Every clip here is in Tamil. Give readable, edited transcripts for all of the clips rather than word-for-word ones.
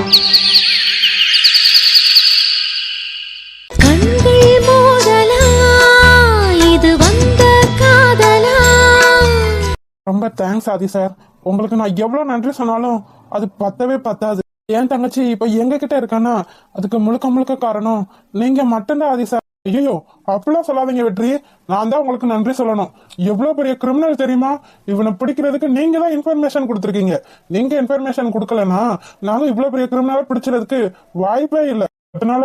ரொம்ப தேங்க்ஸ் ஆதி சார். உங்களுக்கு நான் எவ்வளவு நன்றி சொன்னாலும் அது பத்தவே பத்தாது. என் தங்கச்சி இப்ப எங்க கிட்ட இருக்கானா அதுக்கு முழுக்க முழுக்க காரணம் நீங்க மட்டும்தான் ஆதி சார். ஐயோ அப்படிலாம் சொல்லாதீங்க வெற்றி. நான் தான் உங்களுக்கு நன்றி சொல்லணும். எவ்வளவு பெரிய கிரிமினல் தெரியுமா? இவனை பிடிக்கிறதுக்கு நீங்க தான் இன்ஃபர்மேஷன் கொடுத்துருக்கீங்க. நீங்க இன்ஃபர்மேஷன் கொடுக்கலன்னா நானும் இவ்வளவு பெரிய கிரிமினலை பிடிச்சிறதுக்கு வாய்ப்பே இல்லை. அதனால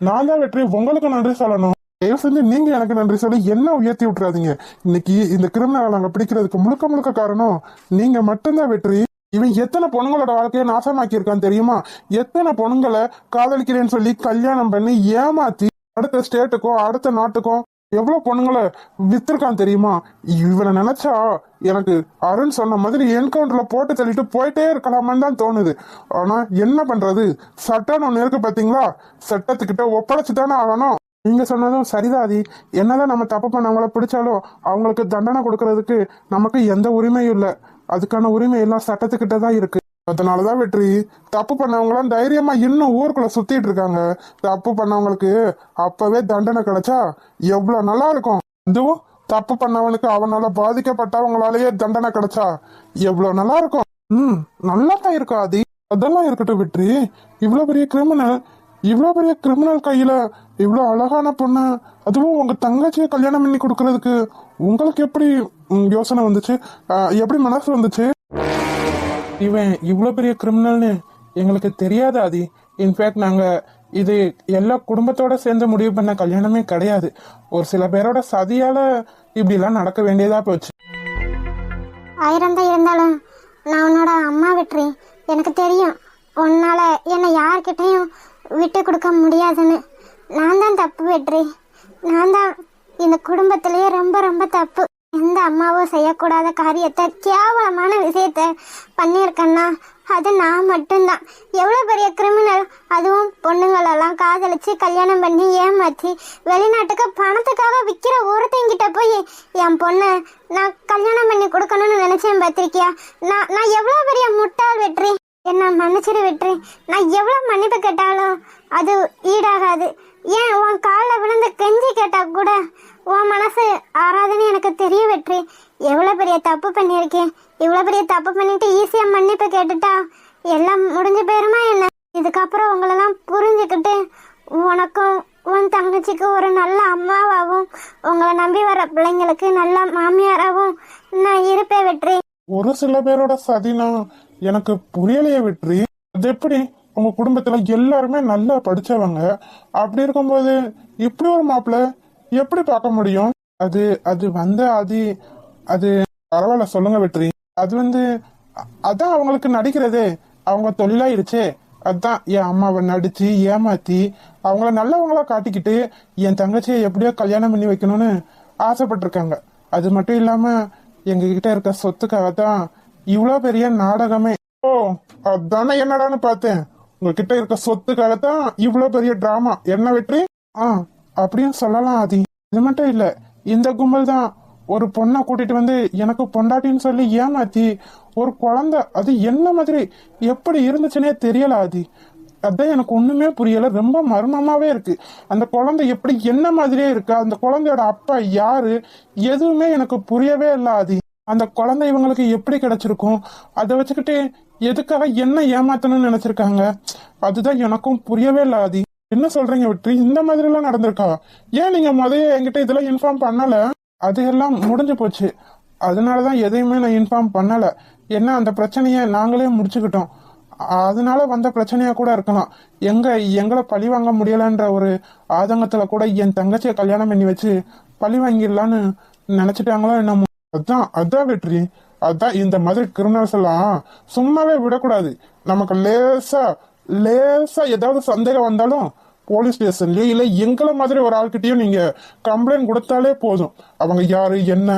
நான் தான் வெற்றி உங்களுக்கு நன்றி சொல்லணும். தயவு செஞ்சு நீங்க எனக்கு நன்றி சொல்லி என்ன உயர்த்தி விட்டுறாதீங்க. இன்னைக்கு இந்த கிரிமினலை நாங்க பிடிக்கிறதுக்கு முழுக்க முழுக்க காரணம் நீங்க மட்டும்தான் வெற்றி. இவன் எத்தனை பொண்ணுங்களோட வாழ்க்கையை நாசமாக்கி இருக்கான்னு தெரியுமா? எத்தனை பொண்ணுங்களை காதலிக்கிறேன்னு சொல்லி கல்யாணம் பண்ணி ஏமாத்தி அடுத்த ஸ்டேட்டுக்கோ அடுத்த நாட்டுக்கோ எவ்வளவு பொண்ணுங்களை வித்திருக்கான் தெரியுமா? இவனை நினைச்சா எனக்கு அருண் சொன்ன மாதிரி என்கவுண்டர்ல போட்டு தள்ளிட்டு போயிட்டே இருக்கலாமான்னு தான் தோணுது. ஆனா என்ன பண்றது, சட்டம் ஒண்ணு இருக்கு பாத்தீங்களா? சட்டத்துக்கிட்ட ஒப்படைச்சுதானே ஆகணும். நீங்க சொன்னதும் சரிதாதி. என்னதான் நம்ம தப்பு பண்ணவங்கள பிடிச்சாலும் அவங்களுக்கு தண்டனை கொடுக்கறதுக்கு நமக்கு எந்த உரிமையும் இல்லை. அதுக்கான உரிமை எல்லாம் சட்டத்துக்கிட்ட தான் இருக்கு. அதனாலதான் வெற்றி தப்பு பண்ணவங்களாம் தைரியமா இன்னும் ஊருக்குள்ள சுத்திட்டு இருக்காங்க. தப்பு பண்ணவங்களுக்கு அப்பவே தண்டனை கிடைச்சா எவ்வளவு நல்லா இருக்கும். இதுவும் தப்பு பண்ணவனுக்கு அவனால பாதிக்கப்பட்டவங்களாலேயே தண்டனை கிடைச்சா எவ்வளவு நல்லா இருக்கும். நல்லா தான் இருக்கும் ஆதி. அதெல்லாம் இருக்கட்டும் வெற்றி. இவ்வளவு பெரிய கிரிமினல் கையில இவ்வளவு அழகான பொண்ணு, அதுவும் உங்க தங்கச்சியை கல்யாணம் பண்ணி கொடுக்கறதுக்கு உங்களுக்கு எப்படி யோசனை வந்துச்சு? எப்படி மனசு வந்துச்சு? இவன் இவ்வளவு பெரிய கிரிமினல்னு எங்களுக்கு தெரியாது ஆதி. இன்ஃபேக்ட் நாங்க இது எல்லா குடும்பத்தோட சேர்ந்து முடிவு பண்ண கல்யாணமே கிடையாது. ஒரு சில பேரோட சதியால இப்படி எல்லாம் நடக்க வேண்டியதா போச்சு. ஆயிரம் தான் இருந்தாலும் நான் உன்னோட அம்மா வெற்றி. எனக்கு தெரியும் உன்னால என்னை யார்கிட்டையும் விட்டு கொடுக்க முடியாதுன்னு. நான் தான் தப்பு வெற்றி. நான் தான் இந்த குடும்பத்திலேயே ரொம்ப ரொம்ப தப்பு. எந்த அம்மாவும் செய்யக்கூடாத காரியத்தை, கேவலமான விஷயத்த பண்ணியிருக்கேன்னா அது நான் மட்டும்தான். எவ்வளோ பெரிய கிரிமினல், அதுவும் பொண்ணுங்களெல்லாம் காதலிச்சு கல்யாணம் பண்ணி ஏமாற்றி வெளிநாட்டுக்கு பணத்துக்காக விற்கிற ஒருத்தங்கிட்ட போய் என் பொண்ணை நான் கல்யாணம் பண்ணி கொடுக்கணும்னு நினைச்சேன் பார்த்திருக்கியா? நான் எவ்வளோ பெரிய முட்டாள் வெற்றி. என்ன மன்னிச்சிரு வெற்றி. நான் எவ்வளவு மன்னிப்பு கேட்டாலும் அது ஈடாகாது. ஏன் உன் காலில் விழுந்து கெஞ்சி கேட்டா கூட உன் மனசு ஆறாதுன்னு எனக்கு தெரிய வெற்றி. எவ்வளவு பெரிய தப்பு பண்ணியிருக்கேன். இவ்வளவு பெரிய தப்பு பண்ணிட்டு ஈஸியா மன்னிப்பு கேட்டுட்டா எல்லாம் முடிஞ்சு போயிருமா என்ன? இதுக்கப்புறம் உங்களெல்லாம் புரிஞ்சுக்கிட்டு உனக்கும் உன் தங்கச்சிக்கு ஒரு நல்ல அம்மாவாகவும் உங்களை நம்பி வர பிள்ளைங்களுக்கு நல்ல மாமியாராகவும் நான் இருப்பேன் வெற்றி. ஒரு சில பேரோட சதினா எனக்கு புரியலையே வெற்றி. அது எப்படி உங்க குடும்பத்துல எல்லாருமே நல்லா படிச்சவங்க, அப்படி இருக்கும்போது இப்படி ஒரு மாப்பிள்ள எப்படி பார்க்க முடியும்? அது அது வந்து அது பரவாயில்ல சொல்லுங்க வெற்றி. அது அதான் அவங்களுக்கு நடிக்கிறதே அவங்க தொழிலாயிருச்சே. அதான் என் அம்மாவை நடிச்சு ஏமாத்தி அவங்கள நல்லவங்களா காட்டிக்கிட்டு என் தங்கச்சியை எப்படியோ கல்யாணம் பண்ணி வைக்கணும்னு ஆசைப்பட்டிருக்காங்க. அது மட்டும் இல்லாம எங்க கிட்ட இருக்க சொத்துக்காக தான் இவ்வளோ பெரிய நாடகமே. ஓ அதானே என்னடான்னு பார்த்தேன். உங்ககிட்ட இருக்க சொத்துக்காக தான் இவ்வளோ பெரிய டிராமா என்ன வெற்றி? அப்படின்னு சொல்லலாம் ஆதி. இது மட்டும் இல்ல, இந்த கும்பல் தான் ஒரு பொண்ணை கூட்டிட்டு வந்து எனக்கு பொண்டாட்டின்னு சொல்லி ஏமாத்தி ஒரு குழந்தை, அது என்ன மாதிரி எப்படி இருந்துச்சுன்னே தெரியல ஆதி. அதான் எனக்கு ஒண்ணுமே புரியல. ரொம்ப மர்மமாவே இருக்கு. அந்த குழந்தை எப்படி என்ன மாதிரியே இருக்கு. அந்த குழந்தையோட அப்பா யாரு எதுவுமே எனக்கு புரியவே இல்லை ஆதி. அந்த குழந்தை இவங்களுக்கு எப்படி கிடைச்சிருக்கும்? அதை வச்சுக்கிட்டு எதுக்காக என்ன ஏமாத்தணும்னு நினைச்சிருக்காங்க? அதுதான் எனக்கும் புரியவே இல்லை ஆதி. என்ன சொல்றீங்க வெற்றி? இந்த மாதிரி எல்லாம் நடந்திருக்கா? ஏன் நீங்க முதல்ல என்கிட்ட இதெல்லாம் இன்ஃபார்ம் பண்ணல? அது எல்லாம் முடிஞ்சு போச்சு. அதனாலதான் எதையுமே நான் இன்ஃபார்ம் பண்ணல. ஏன்னா அந்த பிரச்சனைய நாங்களே முடிச்சுக்கிட்டோம். அதனால வந்த பிரச்சனையா கூட இருக்கலாம். எங்களை பழி வாங்க முடியலன்ற ஒரு ஆதங்கத்துல கூட என் தங்கச்சியை கல்யாணம் பண்ணி வச்சு பழி வாங்கிடலான்னு நினைச்சிட்டாங்களோ என்னமோ. அதான் வெற்றி. அதான் இந்த மாதிரி கிரிமினல்ஸ் எல்லாம் சும்மாவே விடக்கூடாது. நமக்கு லேசா ஏதாவது சந்தேகம் வந்தாலும் போலீஸ் ஸ்டேஷன்லயோ இல்ல எங்களை மாதிரி ஒரு ஆள்கிட்டயும் நீங்க கம்ப்ளைண்ட் கொடுத்தாலே போதும். அவங்க யாரு என்ன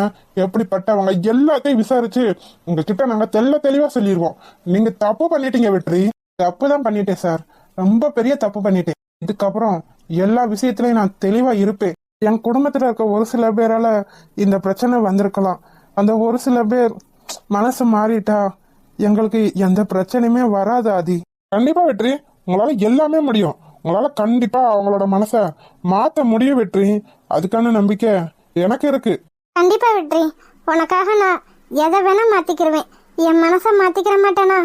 எப்படிப்பட்டவங்க எல்லாத்தையும் விசாரிச்சு உங்ககிட்ட நாங்க தெளிவா சொல்லிடுவோம். நீங்க தப்பு பண்ணிட்டீங்க வெற்றி. தப்பு தான் பண்ணிட்டேன் சார். ரொம்ப பெரிய தப்பு பண்ணிட்டேன். இதுக்கப்புறம் எல்லா விஷயத்திலயும் நான் தெளிவா இருப்பேன். என் குடும்பத்துல இருக்க ஒரு சில பேரால இந்த பிரச்சனை வந்திருக்கலாம். அந்த ஒரு சில பேர் மனசு மாறிட்டா எங்களுக்கு எந்த பிரச்சனையுமே வராது ஆதி. கண்டிப்பா வெற்றி. உங்களால எல்லாமே முடியும். உங்களால கண்டிப்பா அவங்களோட மனசை மாத்த முடியும் வெற்றி. அதுக்கான நம்பிக்கை எனக்கு இருக்கு. கண்டிப்பா வெற்றி, உனக்காக நான் எதை வேணா மாத்திக்கிருவேன். என் மனசை மாத்திக்கிற மாட்டேனா?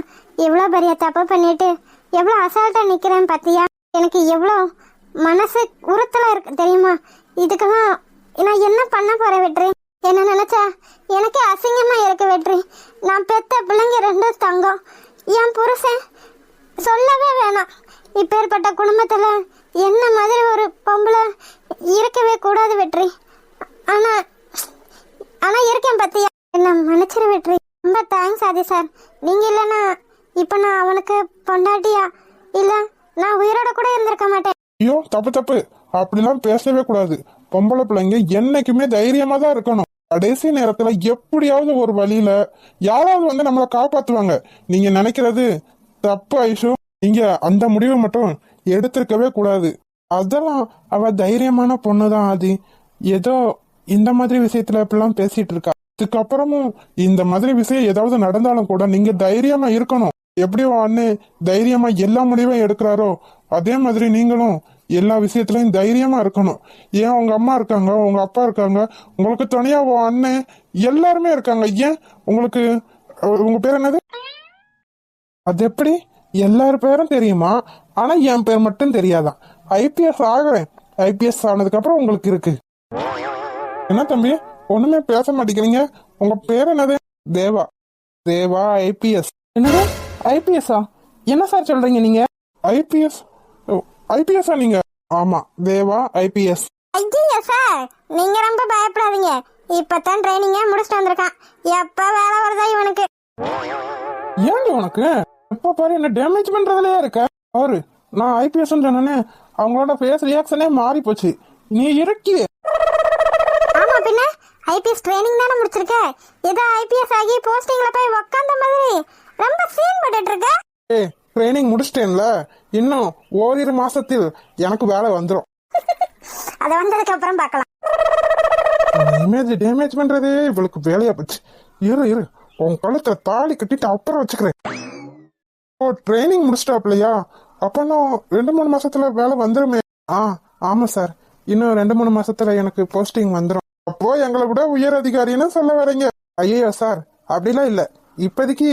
எவ்வளோ பெரிய தப்பு பண்ணிட்டு எவ்வளோ அசால்ட்டா நிக்கிறேன் பாத்தியா? எனக்கு எவ்வளோ மனசு உறுத்தலா இருக்கு தெரியுமா? இதுக்கெல்லாம் நான் என்ன பண்ண போறேன் வெற்றி? என்ன நினைச்சா எனக்கே அசிங்கமா இருக்கு வெற்றி. நான் பெத்த பிள்ளைங்க ரெண்டும் தங்கம். என் புருஷன் சொல்லவே வேணாம். இப்பேற்பட்ட குடும்பத்துல என்ன மாதிரி ஒரு பொம்பளை இருக்கவே கூடாது வெற்றி. ஆனா ஆனா இருக்கேன் பத்தியா. என்ன மன்னிச்சிரு வெற்றி. ரொம்ப தேங்க்ஸ் ஆதி சார். நீங்க இல்லைன்னா இப்ப நான் அவனுக்கு பொண்டாட்டியா இல்ல நான் உயிரோட கூட இருந்திருக்க மாட்டேன். ஐயோ தப்பு தப்பு, அப்படிலாம் பேசவே கூடாது. பொம்பளை பிள்ளைங்க என்னைக்குமே தைரியமா தான் இருக்கணும். கடைசி நேரத்துல எப்படியாவது ஒரு வழியில யாராவது வந்து நம்மளை காப்பாத்துவாங்க. நீங்க நினைக்கிறது தப்பு ஐஷு. நீங்க அந்த முடிவை மட்டும் எடுத்திருக்கவே கூடாது. அதெல்லாம் அவ தைரியமான பொண்ணுதான் ஆதி. ஏதோ இந்த மாதிரி விஷயத்துல இப்பெல்லாம் பேசிட்டு இருக்கா. இதுக்கப்புறமும் இந்த மாதிரி விஷயம் ஏதாவது நடந்தாலும் கூட நீங்க தைரியமா இருக்கணும். எப்படி அண்ணே தைரியமா எல்லா முடிவும் எடுக்கிறாரோ அதே மாதிரி நீங்களும் எல்லா விஷயத்துலயும் தைரியமா இருக்கணும். ஏன் உங்க அம்மா இருக்காங்க, உங்க அப்பா இருக்காங்க, உங்களுக்கு துணையா அண்ணன் எல்லாருமே இருக்காங்க. ஏன் உங்களுக்கு உங்க பேர் என்னது? அது எப்படி எல்லார் பேரும் தெரியுமா? ஆனா என் பேர் மட்டும் தெரியாதான். ஐபிஎஸ் ஆகிறேன். ஐபிஎஸ் ஆனதுக்கு அப்புறம் உங்களுக்கு இருக்கு. என்ன தம்பி ஒண்ணுமே பேச மாட்டேங்கிறீங்க? உங்க பேர் என்னது? தேவா. தேவா ஐபிஎஸ். என்னது ஐபிஎஸ்ஸா? என்ன சார் சொல்றீங்க நீங்க? ஐபிஎஸ்? ஐபிஎஸ்ஸா நீங்க? ஆமா, தேவா ஐபிஎஸ். ஐயோ சார், நீங்க ரொம்ப பயப்படாதீங்க. இப்பதான் ட்ரைனிங்கே முடிச்சுட்டு வந்திருக்கான். எப்ப வேலை வருதா இவனுக்கு? ஏன்டி உனக்கு எப்ப பாரு என்ன டேமேஜ் பண்றதுலயே இருக்க? அவரு நான் ஐபிஎஸ் சொன்னே அவங்களோட ஃபேஸ் ரியாக்ஷனே மாறி போச்சு. நீ இருக்கியே. ஆமா பின்ன ஐபிஎஸ் ட்ரைனிங் தானே முடிச்சிருக்க. ஏதோ ஐபிஎஸ் ஆகி போஸ்டிங்ல போய் உக்காந்த மாதிரி ரொம்ப சீன் போட்டுட்டு இருக்க. ஏய் ட்ரைனிங் முடிச்சிட்டேன்ல, இன்னும் ஓரிரு மாசத்தில் எனக்கு வேலை வந்துடும். அது வந்ததுக்கு அப்புறம் பார்க்கலாம். இமேஜ் டேமேஜ் பண்றதே இவளுக்கு வேலையா போச்சு. இரு இரு, உன் கழுத்துல தாலி கட்டிட்டு அப்புறம் வச்சுக்கிறேன். ஓ ட்ரைனிங் முடிச்சிட்டாப்லையா? அப்போ 2-3 மாசத்துல வேலை வந்துருமே. ஆமா சார், இன்னும் 2-3 மாசத்துல எனக்கு போஸ்டிங் வந்துடும். அப்போ எங்களை விட உயர் அதிகாரின்னு சொல்ல வரீங்க? ஐயோ சார், அப்படிலாம் இல்ல. இப்போதைக்கு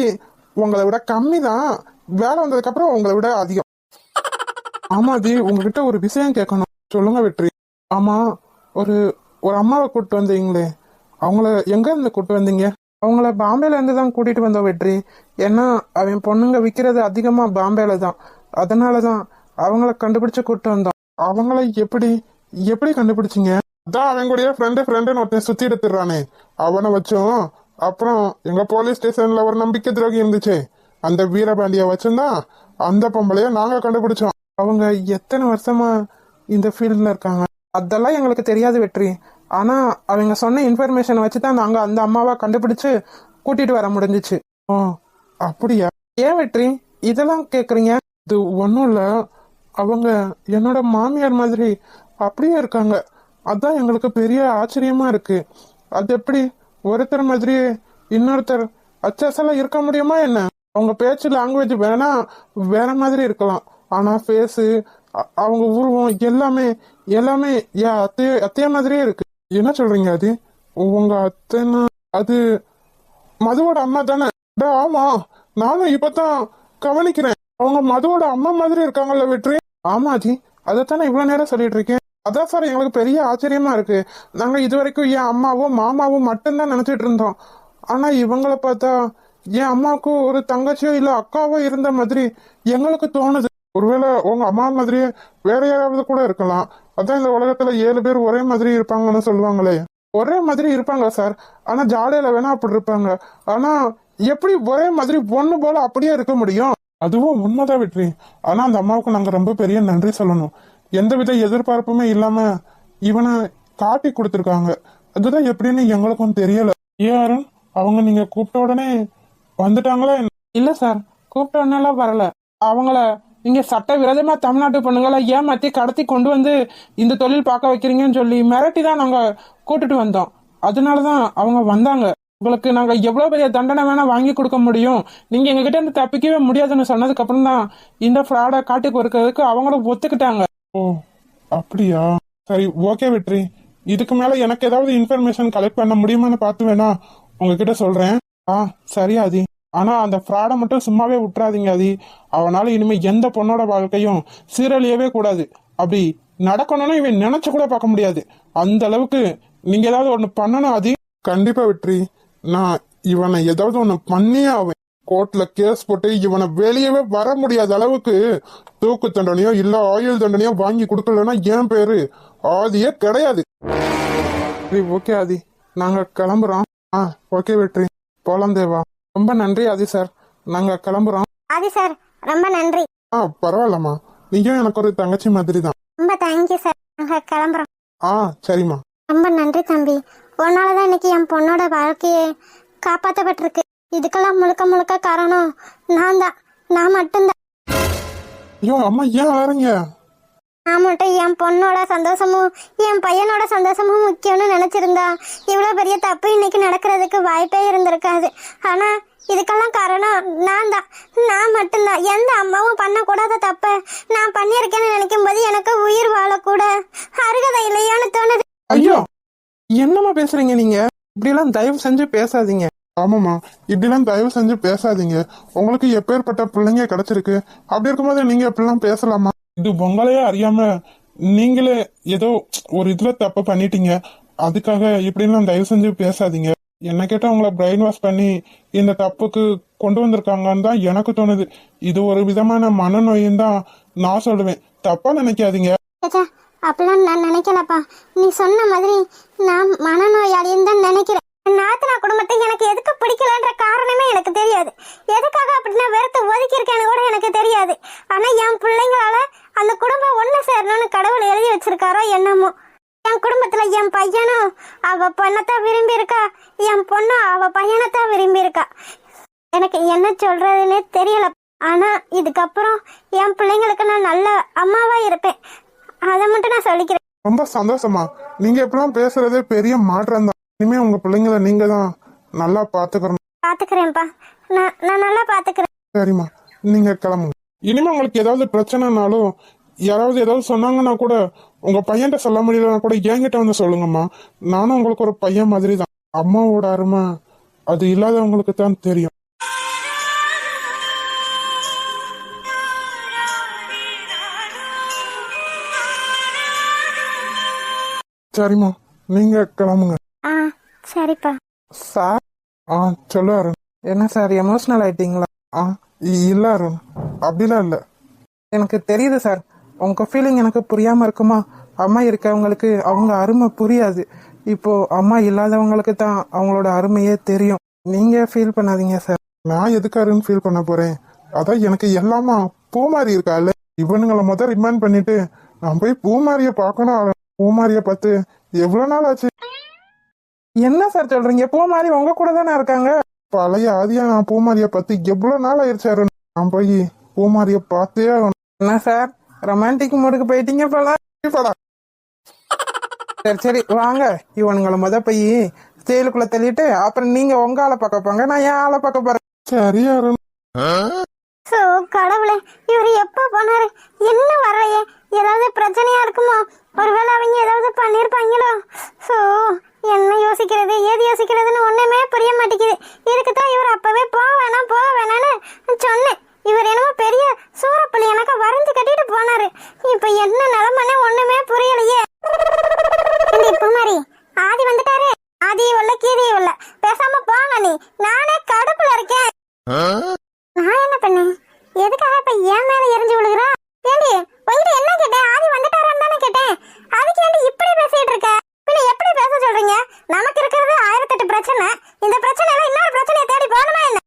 உங்களை விட கம்மி தான். வேலை வந்ததுக்கு அப்புறம் உங்களை விட அதிகம். ஆமாதி, உங்ககிட்ட ஒரு விஷயம் கேட்கணும். சொல்லுங்க வெற்றி. ஆமா, ஒரு ஒரு அம்மாவை கூப்பிட்டு வந்தீங்களே, அவங்கள எங்க இருந்து கூப்பிட்டு வந்தீங்க? அவங்கள பாம்பேல இருந்து தான் கூட்டிட்டு வந்தோம் வெற்றி. ஏன்னா அவன் பொண்ணுங்க விற்கிறது அதிகமா பாம்பேல தான். அதனாலதான் அவங்கள கண்டுபிடிச்சு கூப்பிட்டு வந்தோம். அவங்கள எப்படி எப்படி கண்டுபிடிச்சிங்க? அதான் அவன் கூடயே ஃப்ரெண்டுன்னு ஒருத்தன் சுத்தி எடுத்துடுறானே, அவனை வச்சோம். அப்புறம் எங்க போலீஸ் ஸ்டேஷன்ல ஒரு நம்பிக்கை துரோகி இருந்துச்சு, அந்த வீரபாண்டிய வச்சுதான் அந்த பொம்பளைய நாங்க கண்டுபிடிச்சோம். அவங்க எத்தனை வருஷமா இந்த ஃபீல்ட்ல இருக்காங்க? அதெல்லாம் எங்களுக்கு தெரியாது வெற்றி. ஆனா அவங்க சொன்ன இன்ஃபர்மேஷன் வச்சுதான் நாங்க அந்த அம்மாவை கண்டுபிடிச்சு கூட்டிட்டு வர முடிஞ்சிச்சு. ஓ அப்படியா? ஏன் வெற்றி இதெல்லாம் கேக்குறீங்க? இது ஒன்றும் இல்லை, அவங்க என்னோட மாமியார் மாதிரி அப்படியே இருக்காங்க. அதான் எங்களுக்கு பெரிய ஆச்சரியமா இருக்கு. அது எப்படி ஒருத்தர் மாதிரியே இன்னொருத்தர் அச்சசலா இருக்க முடியுமா என்ன? அவங்க பேச்சு லாங்குவேஜ் வேணா வேற மாதிரி இருக்கலாம், ஆனா ஃபேஸு அவங்க உருவம் எல்லாமே எல்லாமே என் அத்தைய மாதிரியே இருக்கு. என்ன சொல்றீங்க? அது உங்க அத்தைன்னா அது மதுவோட அம்மா தானே? ஆமா, நானும் இப்பதான் கவனிக்கிறேன். அவங்க மதுவோட அம்மா மாதிரி இருக்காங்கல்ல வெற்றி? ஆமாஜி, அதைத்தானே இவ்வளவு நேரம் சொல்லிட்டு இருக்கேன். அதான் சார் எங்களுக்கு பெரிய ஆச்சரியமா இருக்கு. நாங்க இது வரைக்கும் என் அம்மாவும் மாமாவும் மட்டும்தான் நினைச்சிட்டு இருந்தோம். ஆனா இவங்களை பார்த்தா என் அம்மாவுக்கு ஒரு தங்கச்சியோ இல்ல அக்காவோ இருந்த மாதிரி எங்களுக்கு தோணுது. ஒருவேளை உங்க அம்மா மாதிரியே வேற யாராவது கூட இருக்கலாம். அதான் இந்த உலகத்துல 7 பேர் ஒரே மாதிரி இருப்பாங்கன்னு சொல்லுவாங்களே, ஒரே மாதிரி இருப்பாங்க சார். ஆனா ஜாடையில வேணா அப்படி இருப்பாங்க. ஆனா எப்படி ஒரே மாதிரி ஒண்ணு போல அப்படியே இருக்க முடியும்? அதுவும் உண்மைதான் வெற்றி. ஆனா அந்த அம்மாவுக்கு நாங்க ரொம்ப பெரிய நன்றி சொல்லணும். எந்தவித எதிர்பார்ப்புமே இல்லாம இவனை காட்டி கொடுத்துருக்காங்க. அதுதான் எப்படின்னு எங்களுக்கும் தெரியல. ஏன் அவங்க நீங்க கூப்பிட்ட உடனே வந்துட்டாங்களா? இல்ல சார், கூப்பிட்ட உடனே வரல. அவங்கள நீங்க சட்ட விரோதமா தமிழ்நாட்டு பொண்ணுங்களை ஏமாத்தி கடத்தி கொண்டு வந்து இந்த தொழில் பார்க்க வைக்கிறீங்கன்னு சொல்லி மிரட்டி தான் நாங்க கூட்டிட்டு வந்தோம். அதனாலதான் அவங்க வந்தாங்க. உங்களுக்கு நாங்க எவ்வளவு பெரிய தண்டனை வேணா வாங்கி கொடுக்க முடியும், நீங்க எங்ககிட்ட இருந்து தப்பிக்கவே முடியாதுன்னு சொன்னதுக்கு அப்புறம் தான் இந்த ஃப்ராடை காட்டுக்கு இருக்கிறதுக்கு அவங்களும் ஒத்துக்கிட்டாங்க. ஓ அப்படியா, சரி ஓகே வெற்றி. இதுக்கு மேல எனக்கு ஏதாவது இன்ஃபர்மேஷன் கலெக்ட் பண்ண முடியுமான்னு பார்த்து வேணா உங்ககிட்ட சொல்றேன். சரி ஆதி, ஆனா அந்த ஃப்ராடை மட்டும் சும்மாவே விட்டுறாதீங்க ஆதி. அவனால இனிமே எந்த பொண்ணோட வாழ்க்கையும் சீரழியவே கூடாது. அப்படி நடக்கணும்னு இவன் நினைச்சு கூட பார்க்க முடியாது. அந்த அளவுக்கு நீங்க ஏதாவது ஒண்ணு பண்ணணும் ஆதி. கண்டிப்பா வெற்றி, நான் இவனை ஏதாவது ஒண்ணு பண்ணியே ஆவேன். கோர்ட்ல கேஸ் போட்டு இவனை வெளியவே வர முடியாத அளவுக்கு தூக்கு தண்டனையோ இல்ல ஆயுள் தண்டனையோ வாங்கி கொடுக்கலன்னா என் பேரு ஆதியே கிடையாது. சரி ஓகே ஆதி, நாங்க கிளம்புறோம். ஓகே வெற்றி, போலாம் தேவா. ரொம்ப நன்றி ஆதி சார், நாங்க கிளம்புறோம். ஆதி சார் ரொம்ப நன்றி. பரவாயில்லம்மா, நீயும் எனக்கு ஒரு தங்கச்சி மாதிரி தான். ரொம்ப தேங்க்யூ சார், நாங்க கிளம்புறோம். சரிம்மா. ரொம்ப நன்றி தம்பி, உன்னாலதான் இன்னைக்கு என் பொண்ணோட வாழ்க்கையே காப்பாற்றப்பட்டிருக்கு. இதுக்கெல்லாம் முழுக்க முழுக்க காரணம் நான் மட்டும்தான். ஐயோ அம்மா, ஏன் வரீங்க? நான் மட்டும் என் பொண்ணோட சந்தோஷமும் என் பையனோட சந்தோஷமும் முக்கியம்னு நினைச்சிருந்தா இவ்வளவு பெரிய தப்பு இன்னைக்கு நடக்கிறதுக்கு வாய்ப்பே இருந்திருக்காது. ஆனா இதுக்கெல்லாம் காரணம் நான் மட்டும்தான். எந்த அம்மாவும் பண்ணக்கூடாத தப்ப நான் பண்ணியிருக்கேன்னு நினைக்கும் போது எனக்கு உயிர் வாழக்கூட அருகதை இல்லையான்னு தோணுது. ஐயோ என்னம்மா பேசுறீங்க நீங்க? இப்படியெல்லாம் தயவு செஞ்சு பேசாதீங்க. ஆமாம்மா, இப்படிலாம் தயவு செஞ்சு பேசாதீங்க. உங்களுக்கு எப்பேற்பட்ட பிள்ளைங்க கிடைச்சிருக்கு, அப்படி இருக்கும்போது நீங்க எப்படிலாம் பேசலாமா? இது உங்களையே அறியாம நீங்களே ஏதோ ஒரு இதுல தப்பு பண்ணிட்டீங்க. அதுக்காக இப்படிலாம் தயவு செஞ்சு பேசாதீங்க. என்ன கேட்டா உங்களை பிரெயின் வாஷ் பண்ணி இந்த தப்புக்கு கொண்டு வந்திருக்காங்கன்னு தான் எனக்கு தோணுது. இது ஒரு விதமான மனநோயின்னு தான் நான் சொல்லுவேன். தப்பா நினைக்காதீங்க. அப்படிலாம் நான் நினைக்கலப்பா. நீ சொன்ன மாதிரி நான் மனநோயாளின்னு தான் நினைக்கிறேன். நாத்தனா குடும்பத்தை எனக்கு எதுக்கு பிடிக்கலன்ற காரணமே எனக்கு தெரியாது. எதுக்காக அப்படின்னா வெறுத்து ஒதுக்கி இருக்கேன்னு கூட எனக்கு தெரியாது. ஆனா என் பிள்ளைங்களால அந்த குடும்பம் ஒண்ணு சேரணும்னு கடவுள் எழுதி வச்சிருக்காரோ என்னமோ. என் குடும்பத்துல என் பையனும் அவ பொண்ணத்தான் விரும்பி இருக்கா, என் பொண்ணும் அவ பையனத்தான் விரும்பி இருக்கா. எனக்கு என்ன சொல்றதுன்னு தெரியல. ஆனா இதுக்கப்புறம் என் பிள்ளைங்களுக்கு நான் நல்ல அம்மாவா இருப்பேன், அதை மட்டும் நான் சொல்லிக்கிறேன். ரொம்ப சந்தோஷமா. நீங்க எப்படிலாம் பேசுறதே பெரிய மாற்றம் தான். இனிமே உங்க பிள்ளைங்களை நீங்க தான் நல்லா பாத்துக்கிறேன்ப்பா. நான் நல்லா பாத்துக்கிறேன். சரிம்மா, நீங்க கிளம்புங்க. இனிமே உங்களுக்கு ஏதாவது பிரச்சனைனாலும் யாராவது ஏதாவது சொன்னாங்கன்னா கூட உங்க பையன்கிட்ட சொல்ல முடியலன்னா கூட என்கிட்ட வந்து சொல்லுங்கம்மா. நானும் உங்களுக்கு ஒரு பையன் மாதிரி தான். அம்மாவோட அருமை அது இல்லாதவங்களுக்கு தான் தெரியும். சரிம்மா, நீங்க கிளம்புங்க. சரிப்பா. சார் சொல்லு அருண். என்ன சார் எமோஷனல் ஆயிட்டீங்களா? இல்ல அருண், அப்படிலாம் இல்ல. எனக்கு தெரியுது சார், உங்க ஃபீலிங் எனக்கு புரியாம இருக்குமா? அம்மா இருக்கவங்களுக்கு அவங்க அருமை புரியாது. இப்போ அம்மா இல்லாதவங்களுக்கு தான் அவங்களோட அருமையே தெரியும். நீங்க ஃபீல் பண்ணாதீங்க சார். நான் எதுக்கு அருண் ஃபீல் பண்ண போறேன்? அதான் எனக்கு எல்லாமா பூமாரி இருக்கால, இவனுங்களை முதல் ரிமைண்ட் பண்ணிட்டு நான் போய் பூமாரிய பார்க்கணும். பூமாரிய பார்த்து எவ்வளவு நாள் ஆச்சு. என்ன சார் சொல்றீங்க? பூமாரி உங்க கூட தானே இருக்காங்க. பழைய ஆதியா நான் பூமாரிய பார்த்து எவ்வளவு நாள் ஆயிடுச்சு அருண். நான் போய் பூமாரிய பார்த்தே ஆகணும். என்ன சார் ரொமான்டிக் மூடுக்கு போயிட்டீங்க போல. சரி சரி வாங்க, இவனுங்களை போய் செயலுக்குள்ள தள்ளிட்டு அப்புறம் நீங்க உங்க ஆளை பார்க்க போங்க, நான் என் ஆளை பார்க்க போறேன். சரி அருண். கடவுளே, இவரு எப்ப போனாரு? என்ன வரலையே? ஏதாவது பிரச்சனையா இருக்குமோ? ஒருவேளை அவங்க ஏதாவது பண்ணிருப்பாங்களோ? என்ன யோசிக்கிறது ஏது யோசிக்கிறதுன்னு ஒண்ணுமே புரிய மாட்டேங்குது. இதுக்குதான் இவர் அப்பவே போக வேணாம்னு சொன்னேன். இவர் என்னமோ பெரிய சூறப்பள்ளி எனக்கு வரைஞ்சு கட்டிட்டு போனாரு. இப்ப என்ன நிலைமைன்னு ஒண்ணுமே புரியலையே. இப்ப மாதிரி ஆதி வந்துட்டாரு. ஆதி உள்ள கீதி உள்ள பேசாம போங்க. நீ நானே கடுப்புல இருக்கேன். நான் என்ன பண்ணேன்? எதுக்காக இப்ப என் மேல எரிஞ்சு விழுகிறா? ஏண்டி உங்ககிட்ட என்ன கேட்டேன்? ஆதி வந்துட்டாரான்னு தானே கேட்டேன். அதுக்கு ஏண்டி இப்படி பேசிட்டு இருக்க? பின்ன எப்படி பேச சொல்றீங்க? நமக்கு இருக்கிறது 1008 பிரச்சனை. இந்த பிரச்சனைல இன்னொரு பிரச்சனையை தேடி போகணுமா என்ன?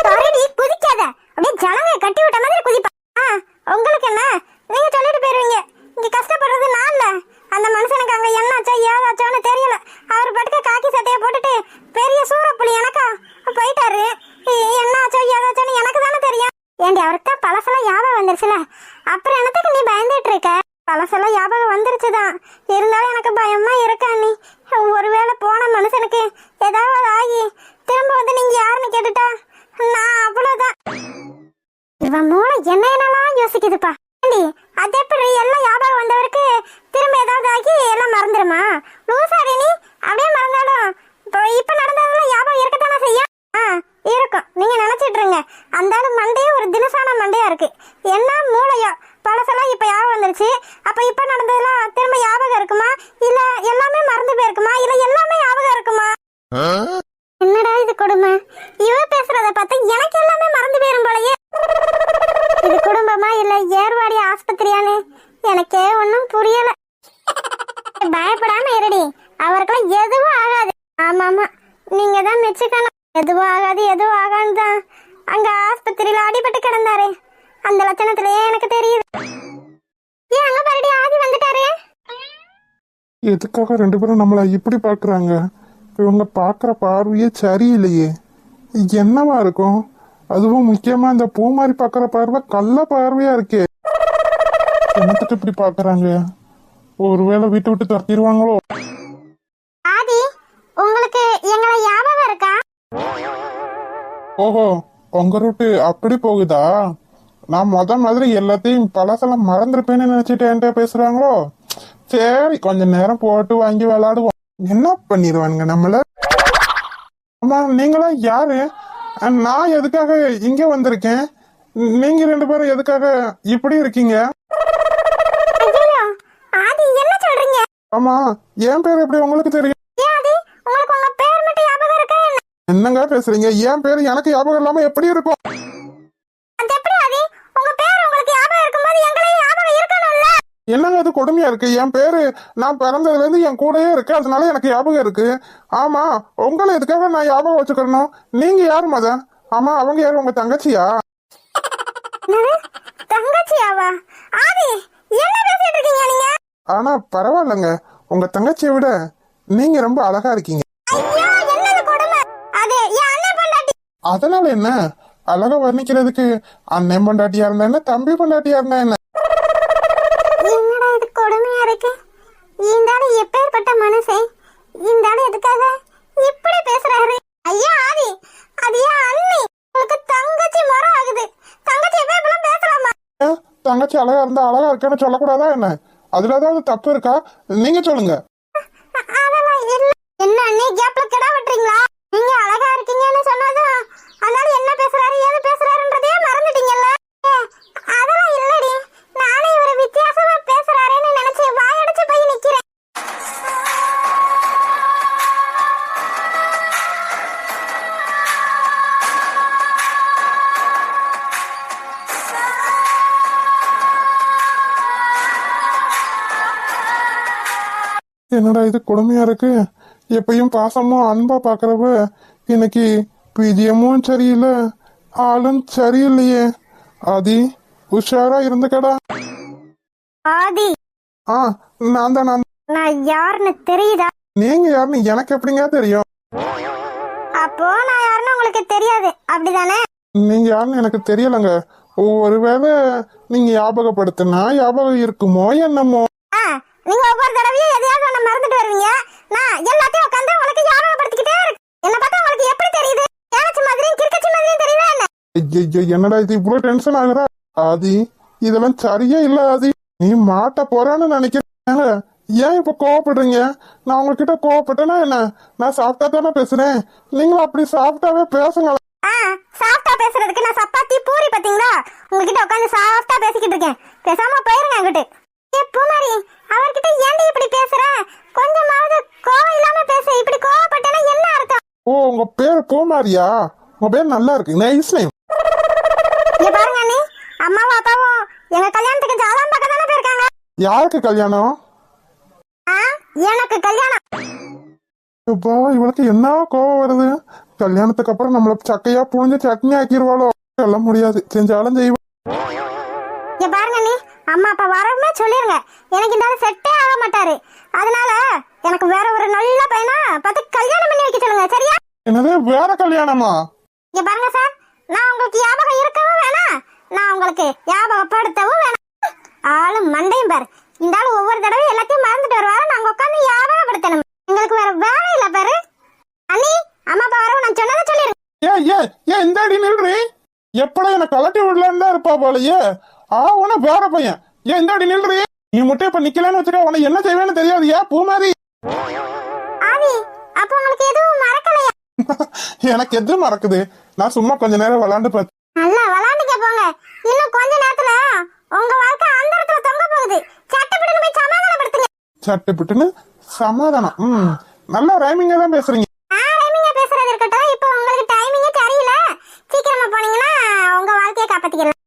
சாரிடி, குதிக்காத. அப்படியே ஜனங்க கட்டி விட்ட மாதிரி குதிப்பா. உங்களுக்கு என்ன? நீங்க சொல்லிட்டு போயிருவீங்க. இங்க கஷ்டப்படுறது நான் இல்ல. அந்த மனுஷனுக்கு அங்க என்னாச்சோ ஏதாச்சோன்னு தெரியல. அவர் பட்டுக்க காக்கி சட்டையை போட்டுட்டு பெரிய சூறப்புலி எனக்கா போயிட்டாரு. என்னாச்சோ ஏதாச்சோன்னு எனக்கு தானே தெரியும். ஏண்டி அவருக்கு தான் பழசெல்லாம் ஞாபகம் வந்துருச்சுல, அப்புறம் என்னத்துக்கு நீ பயந்துட்டு இருக்க? பழசெல்லாம் ஞாபகம் வந்துருச்சுதான், இருந்தாலும் எனக்கு பயமா இருக்கா. நீ ஒருவேளை போன மனுஷனுக்கு ஏதாவது நீங்க தான் மெச்சுக்கணும். எதுவும் ஆகாது எதுவும் ஆகான்னு தான் அங்க ஆஸ்பத்திரியில அடிபட்டு கிடந்தாரு. அந்த லட்சணத்திலேயே எனக்கு தெரியுது. ஏன் அங்க பாருடி ஆதி வந்துட்டாரு. எதுக்காக ரெண்டு பேரும் நம்மள இப்படி பாக்குறாங்க? இவங்க பாக்குற பார்வையே சரியில்லையே. என்னவா இருக்கும்? அதுவும் முக்கியமா இந்த பூ மாதிரி பாக்குற பார்வை கள்ள பார்வையா இருக்கே. என்னத்துக்கு இப்படி பாக்குறாங்க? ஒருவேளை வீட்டை விட்டு துரத்திடுவாங்களோ? ஆதி, உங்களுக்கு எங்களை ஞாபகம் இருக்கா? ஓஹோ, உங்க ரூட்டு அப்படி போகுதா? நான் மாதிரி எல்லாத்தையும் பழசெல்லாம் மறந்துருப்பேன்னு நினைச்சிட்டு என்கிட்ட பேசுறாங்களோ? சரி, கொஞ்ச நேரம் போட்டு வாங்கி விளையாடுவோம். என்ன பண்ணிடுவானுங்க நம்மள? ஆமா, நீங்களாம் யாரு? நான் எதுக்காக இங்க வந்திருக்கேன்? நீங்க ரெண்டு பேரும் எதுக்காக இப்படி இருக்கீங்க? ஐயோ, ஆதி என்ன சொல்றீங்க? ஆமா, என் பேர் எப்படி உங்களுக்கு தெரியும்? ஏன் ஆதி, உங்களுக்கு உங்க பேர் மட்டும் ஞாபகம் இருக்கா என்ன? என்னங்க பேசுறீங்க? என் பேர் எனக்கு ஞாபகம் இல்லாம எப்படி இருக்கும்? அது எப்படி ஆதி? உங்க பேர் உங்களுக்கு ஞாபகம் இருக்கும்போது எங்களையும் ஞாபகம் இருக்கணும்ல? என்னங்க அது கொடுமையா இருக்கு? என் பேரு நான் பிறந்ததுல இருந்து என் கூடயே இருக்கு, அதனால எனக்கு ஞாபகம் இருக்கு. ஆமா, உங்களை எதுக்காக நான் ஞாபகம் வச்சுக்கணும்? நீங்க யாரு மதன்? ஆமா, அவங்க யாரு? உங்க தங்கச்சியா? என்னது? தங்கச்சியாவா? ஆதி, என்ன பேசிட்டு இருக்கீங்க நீங்க? ஆனா பரவாயில்லங்க, உங்க தங்கச்சியை விட நீங்க ரொம்ப அழகா இருக்கீங்க. ஐயோ, என்னது கொடுமை? அது என் அண்ணன் பொண்டாட்டி. அதனால என்ன? அழகா வர்ணிக்கிறதுக்கு அண்ணன் பொண்டாட்டியா இருந்தா என்ன, தம்பி பொண்டாட்டியா இருந்தா என்ன? என்னடா இது கொடுமையா இருக்கு? இந்த ஆளு எப்பேற்பட்ட மனுஷன்? இந்த ஆளு எதுக்காக இப்படி பேசுறாரு? ஐயா ஆதி, அது என் அண்ணி. உங்களுக்கு தங்கச்சி முறை ஆகுது. தங்கச்சி எப்ப இப்பெல்லாம் பேசலாமா? தங்கச்சி அழகா இருந்தா அழகா இருக்கேன்னு சொல்லக்கூடாதா என்ன? அதுல ஏதாவது தப்பு இருக்கா? நீங்க சொல்லுங்க. அதெல்லாம் இல்ல. என்ன அண்ணி கேப்ல கிடா வெட்டுறீங்களா? நீங்க அழகா இருக்கீங்கன்னு சொன்னதும் அதனால என்ன பேசுறாரு ஏது பேசுறாருன்றதையே மறந்துட்டீங்கல்ல? அதெல்லாம் இல்லடி, நானே இவரு வித்தியாசமா பேசுறாருன்னு நினைச்சு வாயடிச்சு போய் நிக்கிறேன். என்னடா இது கொடுமையா இருக்கு? எப்பயும் பாசமும் அன்பா பாக்குறவ இன்னைக்கு பிஜியமும் சரியில்லை, ஆளும் சரியில்லையே. ஆதி, உஷாரா இருந்துக்கடா. ஆதி, ஆ, நான் தான். நான் யாருன்னு தெரியுதா? நீங்க யாருன்னு எனக்கு எப்படிங்க தெரியும்? அப்போ நான் யாருன்னு உங்களுக்கு தெரியாது, அப்படிதானே? நீங்க யாருன்னு எனக்கு தெரியலங்க. ஒருவேளை நீங்க ஞாபகப்படுத்தினா ஞாபகம் இருக்குமோ என்னமோ. நீங்க ஒவ்வொரு தடவையும் எதையாவது ஒண்ணு மறந்துட்டு வருவீங்க. நான் எல்லாத்தையும் உட்காந்து உங்களுக்கு ஞாபகப்படுத்திக்கிட்டே இருக்கு. என்ன பார்த்தா உங்களுக்கு எப்படி தெரியுது? கேனச்சி மாதிரியும் கிறுக்கச்சி மாதிரியும் தெரியுதா என்ன? ஐயோ, என்னடா இது இவ்வளவு டென்ஷன் ஆகுற? ஆதி, இதெல்லாம் சரியே இல்ல. ஆதி, நீ மாட்ட போறான்னு நினைக்கிறேன். ஏன் இப்ப கோவப்படுறீங்க? நான் உங்ககிட்ட கோவப்பட்டேன்னா என்ன? நான் சாப்பிட்டா தானே பேசுறேன். நீங்களும் அப்படி சாப்பிட்டாவே பேசுங்க. சாஃப்டா பேசுறதுக்கு நான் சப்பாத்தி பூரி பாத்தீங்களா? உங்ககிட்ட உட்காந்து சாஃப்டா பேசிக்கிட்டு இருக்கேன். பேசாம போயிருங்க அங்கிட்டு. ஏ பூமாரி, அவர்கிட்ட ஏன்டி இப்படி பேசுற? கொஞ்சமாவது கோவம் இல்லாம பேச. இப்படி கோவப்பட்டேன்னா என்ன அர்த்தம்? ஓ, உங்க பேர் பூமாரியா? உங்க பேர் நல்லா இருக்கு, நைஸ் நேம். இங்க பாருங்க அண்ணி, அம்மாவும் அப்பாவும் எங்க கல்யாணத்துக்கு ஜாதகம் பார்க்க தானே போயிருக்காங்க. யாருக்கு கல்யாணம்? எனக்கு கல்யாணம். அப்பா, இவளுக்கு என்ன கோவம் வருது? கல்யாணத்துக்கு அப்புறம் நம்மள சக்கையா புழிஞ்சு சட்னி ஆக்கிடுவாளோ? சொல்ல முடியாது, செஞ்சாலும் செய்வோம். இங்க பாருங்க அண்ணி, அம்மா அப்பா வரவுமே சொல்லிருங்க. எனக்கு இந்த ஆளு செட்டே ஆக மாட்டாரு. அதனால எனக்கு வேற ஒரு நல்ல பையனா பார்த்து கல்யாணம் பண்ணி வைக்க சொல்லுங்க, சரியா? என்னது, வேற கல்யாணமா? இங்க பாருங்க சார், நான் உங்களுக்கு ஞாபகம் இருக்கவும் வேணாம், நான் உங்களுக்கு ஞாபகப்படுத்தவும் வேணாம். ஆளும் மண்டையும் பாரு. இந்த ஆளு ஒவ்வொரு தடவையும் எல்லாத்தையும் மறந்துட்டு வருவாரு. நாங்க உட்காந்து ஞாபகப்படுத்தணும். எங்களுக்கு வேற வேலை இல்ல பாரு. அண்ணி, அம்மா அப்பா வரவும் நான் சொன்னதை சொல்லிருங்க. ஏன் இந்த அடி நில்றி? எப்படா எனக்கு கலட்டி விடலான்னு தான் இருப்பா போலயே. உன வேற பையன். ஏன் இந்த அடி நில்றி? நீ மட்டும் இப்ப நிக்கலன்னு வச்சுக்க, உனக்கு என்ன செய்வேன்னு தெரியாது. ஏன் பூமாரி? ஆதி, அப்ப உங்களுக்கு எதுவும் மறக்கலையா? எனக்கு எது மறக்குது? நான் சும்மா கொஞ்ச நேரம் விளாண்டு பார்த்தேன். நல்லா விளாண்டுக்க போங்க. இன்னும் கொஞ்ச நேரத்துல உங்க வாழ்க்கை அந்த இடத்துல தொங்க போகுது. சட்டப்பட்டு போய் சமாதானப்படுத்துங்க. சட்டுப்புட்டுன்னு சமாதானம். நல்லா ரைமிங்கா தான் பேசுறீங்க. ரைமிங்கா பேசுறது இருக்கட்டும். இப்போ உங்களுக்கு டைமிங்கே தெரியல. சீக்கிரமா போனீங்கன்னா உங்க வாழ்க்கையை காப்பாத்திக்கலாம்.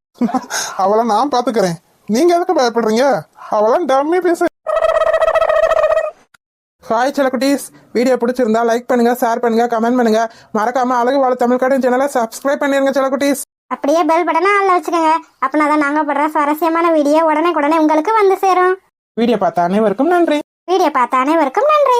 அவளை நான் பாத்துக்கிறேன். நீங்க எதுக்கு பயப்படுறீங்க? அவளாம் டம்மி பேச. ஹாய் செல்லக்குட்டீஸ், வீடியோ பிடிச்சிருந்தா லைக் பண்ணுங்க, ஷேர் பண்ணுங்க, கமெண்ட் பண்ணுங்க. மறக்காம அழகு வாழ தமிழ் கார்டன் சேனலை சப்ஸ்கிரைப் பண்ணிருங்க செல்லக்குட்டீஸ். அப்படியே பெல் பட்டனை ஆள்ல வச்சுக்கோங்க. அப்படின்னா தான் நாங்க படுற சுவாரஸ்யமான வீடியோ உடனே உங்களுக்கு வந்து சேரும். வீடியோ பார்த்த அனைவருக்கும் நன்றி. வீடியோ பார்த்த அனைவருக்கும் நன்றி.